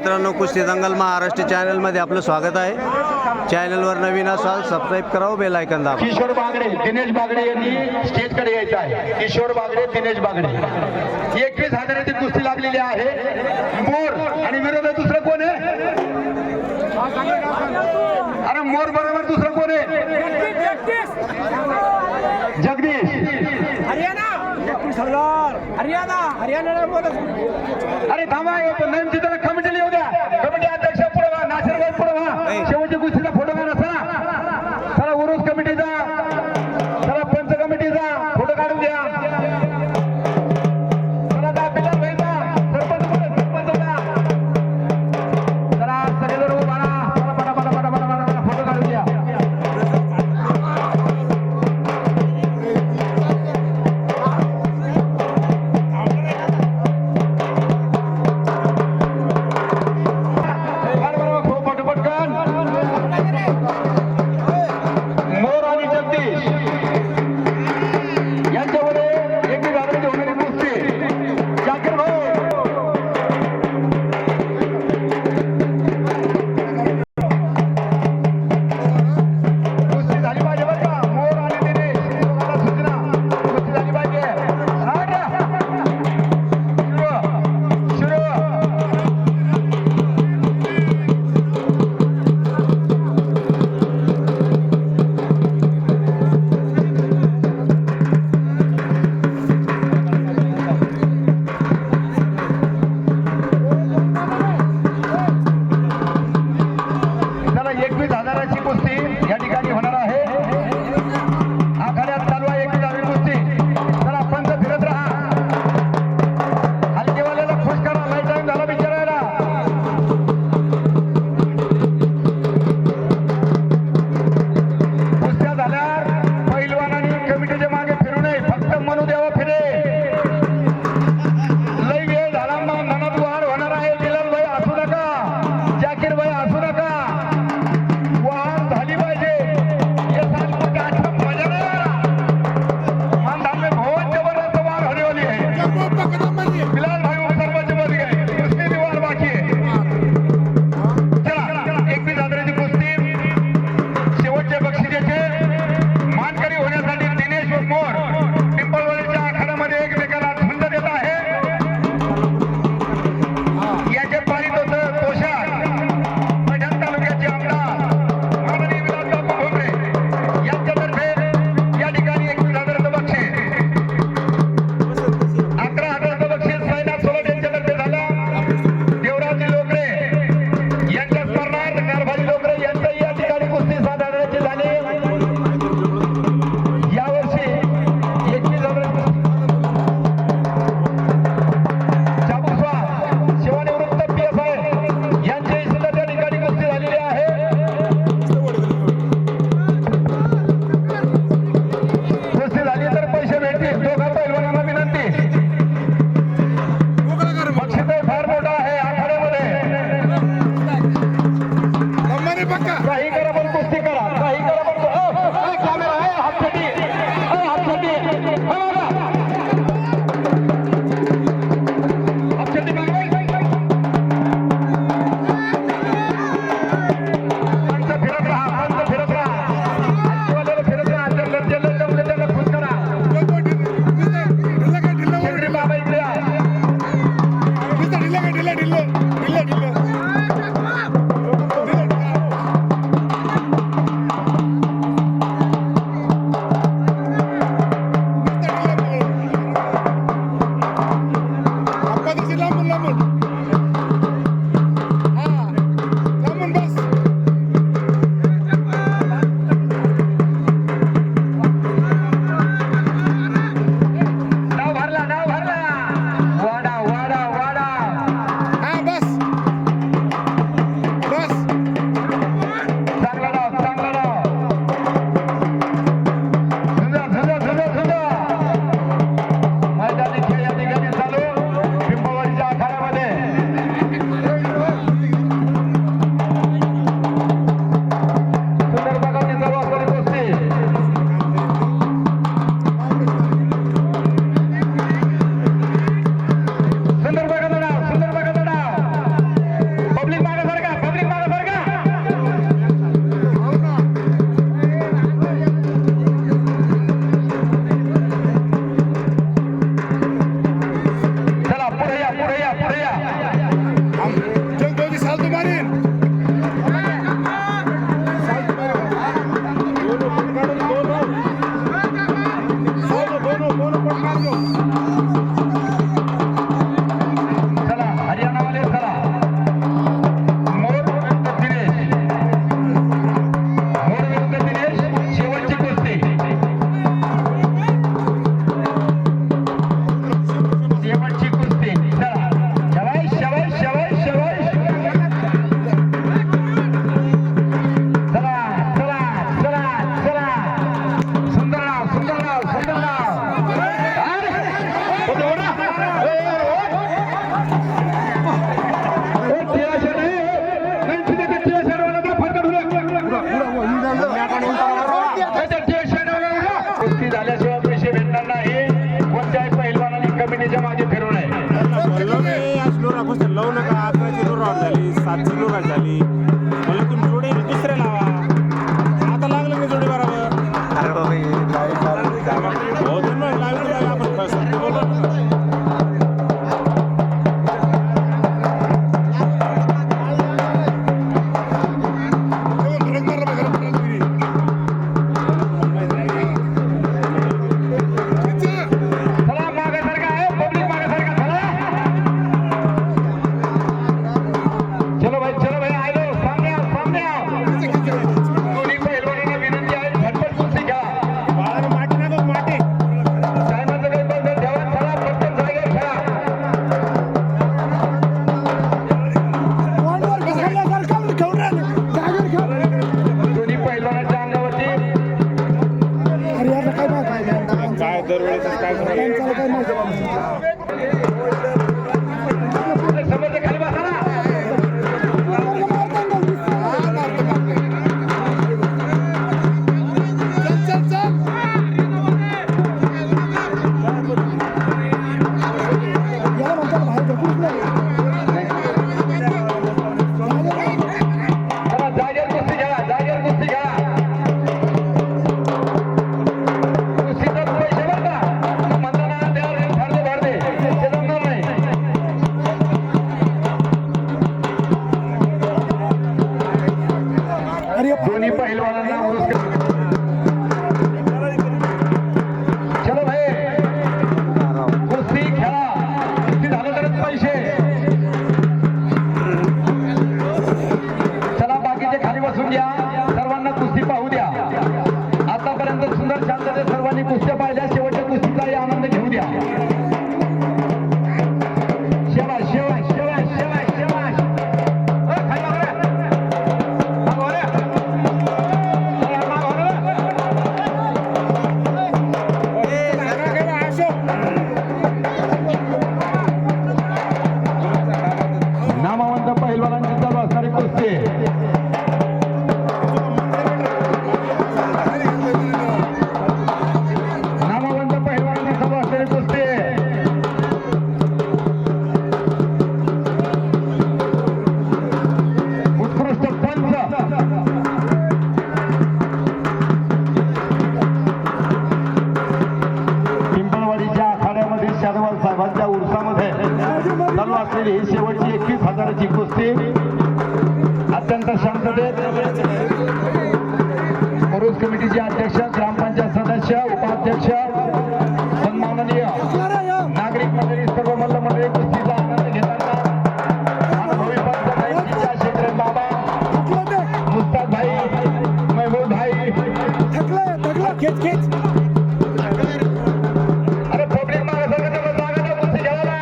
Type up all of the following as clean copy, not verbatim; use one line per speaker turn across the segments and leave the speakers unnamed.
मित्रांनो, कुस्ती दंगल महाराष्ट्र चॅनलमध्ये आपलं स्वागत आहे. चॅनलवर नवीन असाल सबस्क्राईब करावं, बेल आयकॉन दाबा.
किशोर बागडे, दिनेश बागडे यांनी स्टेजकडे यायचं आहे. किशोर बागडे, दिनेश बागडे. 21,000ची कुस्ती लागलेली आहे. मोर आणि विरोधात दुसरं कोण आहे? अरे मोर बरोबर दुसरं कोण आहे? जगदीश. अरे थांबा, नवीन चित्र कमिटीला येऊ द्या. कमिटी अध्यक्ष पुढे व्हा, नाशिक पुढे व्हा. शेवटच्या कुस्तीचा फोटो काढा. चला उरुस कमिटीचा, चला पंच कमिटीचा फोटो काढून द्या. चला बिलाल भाईचा, सरपंच चला सगळेजण उभा राहा. पटा फोटो काढून द्या. चला हरियाणावाले चला मोर विरुद्ध दिनेश शेवटची कुस्ती शेवटची कुस्ती चला शबाश शबाश शबाश शबाश चला चला चला चला सुंदर नाव सुंदर नाव सुंदर नाव कुस्ती झाल्याशिवाय पैसे भेटणार नाही कोणत्याही पहिलवानाने कमिटीच्या मागे फिरू नये
लावू नका 11ची लोराट झाली 7ची लोराट झाली म्हणलं तुम्ही जोडे दुसरे लावा आता लागलं मी जोडे बरोबर
अरे बाबा हे live चालू आहे.
हो तुम्ही लाईव्ह आपण फर्स्ट बोलतो
चला मागे सारखा आहे पब्लिक मागे सारखा चला चलो भाई आलो सामने आओ सामने आओ दोन्ही पहिलवानांना विनंती आहे झटपट कुस्ती घ्या
बाळाला माटी ना गो माटी
टायमाचं काही बंधन ठेवा चला पटकन जागेवर खेळा दोन्ही पहिलवानाच्या अंगावरती
काय दरवेळेस काय
समोरच्या खाली बसा ना चला जागेवर कुस्ती घ्या जागेवर कुस्ती घ्या कुस्तीचा पैसे बरं का मतदाना द्यावर फारदे फारदे ते जमणार नाही दोन्ही पहिलवानांना चलो भाई कुस्ती खेळा कुस्ती झालं तरच पैसे चला बाकीचे खाली बसून घ्या सर्वांना कुस्ती पाहू द्या आतापर्यंत सुंदर शांततेत सर्वांनी कुस्त्या पाहिल्या शेवटच्या कुस्तीचाही आनंद घेऊ द्या शेवाश शेवाश शेवाश शेवाश शेवाश खाली बघा रे. मागं रे. चला, मागं रे. नामवंत पहिलवानांची चालू असणारी कुस्ती नामवंत पहिलवानांची चालू असणारी कुस्ती उत्कृष्ट पंच पिंपळवाडीच्या आखाड्यामध्ये शादवाल साहेबांच्या उर्सामध्ये चालू असलेली ही शेवटची 21,000ची कुस्ती अत्यंत शांततेत उरुस कमिटीचे अध्यक्ष ग्रामपंचायत सदस्य उपाध्यक्ष सन्माननीय नागरिक मंडळी सर्व मल्ल मंडळी कुस्तीचा आनंद घेताना अनुभवी पंच शेखर बाबा मुस्ताद भाई महबूब भाई अरे पब्लिक मागे सगळं जागा द्या कुस्ती घ्यायला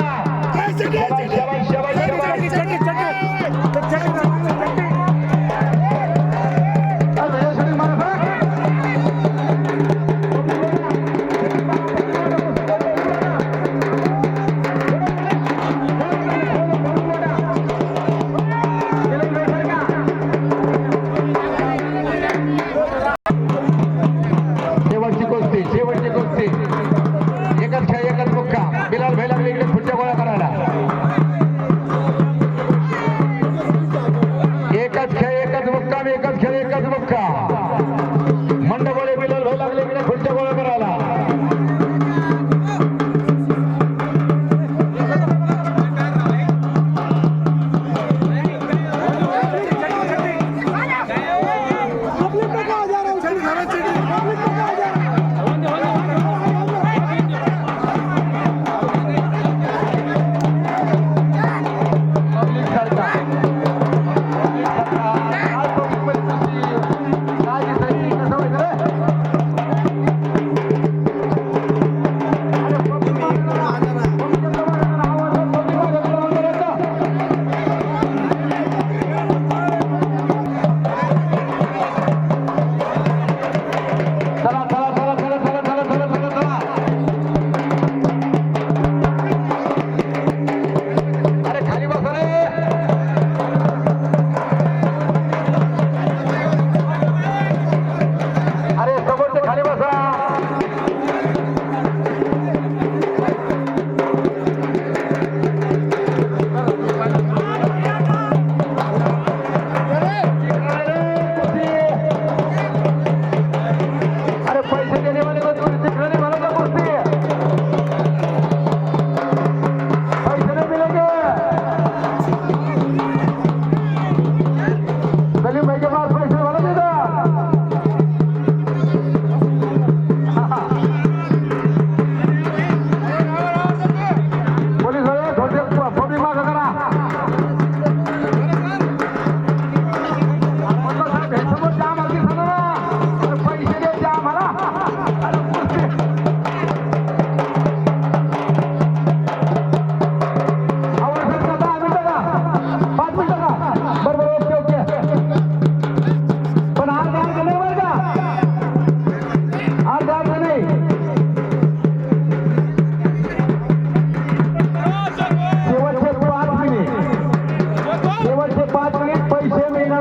शेवाय शेवाय शेवाय शेवटची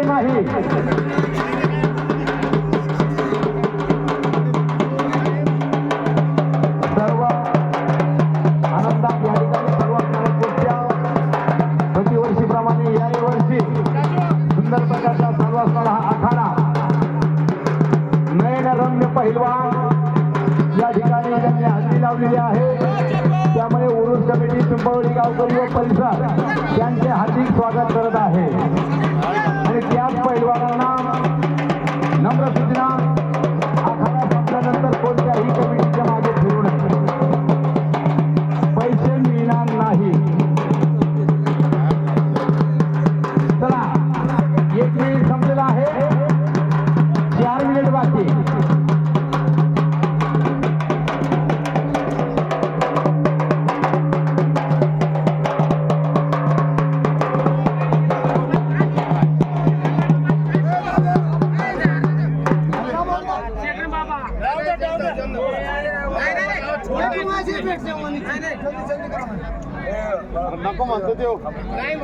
मिळणार नाही. सर्व आनंदात या ठिकाणी सर्वात मोठ्या प्रतिवर्षीप्रमाणे याही वर्षी सुंदर प्रकारचा सर्व असणारा हा आखाडा नयनरम्य पहिलवान या ठिकाणी त्यांनी हजेरी लावलेली आहे. त्यामुळे उरुस कमिटी पिंपळवडी गावकरी व परिसर त्यांचे हार्दिक स्वागत करत आहे. आणि त्याच पैलवानांना नम्र सूचना, आखाडा संपल्यानंतर कोणत्याही कमिटीच्या मागे फिरू नये, पैसे मिळणार नाही. चला, 1 मिनिट संपलेला आहे, 4 मिनिट बाकी.
नको म्हणतो देऊ.
काय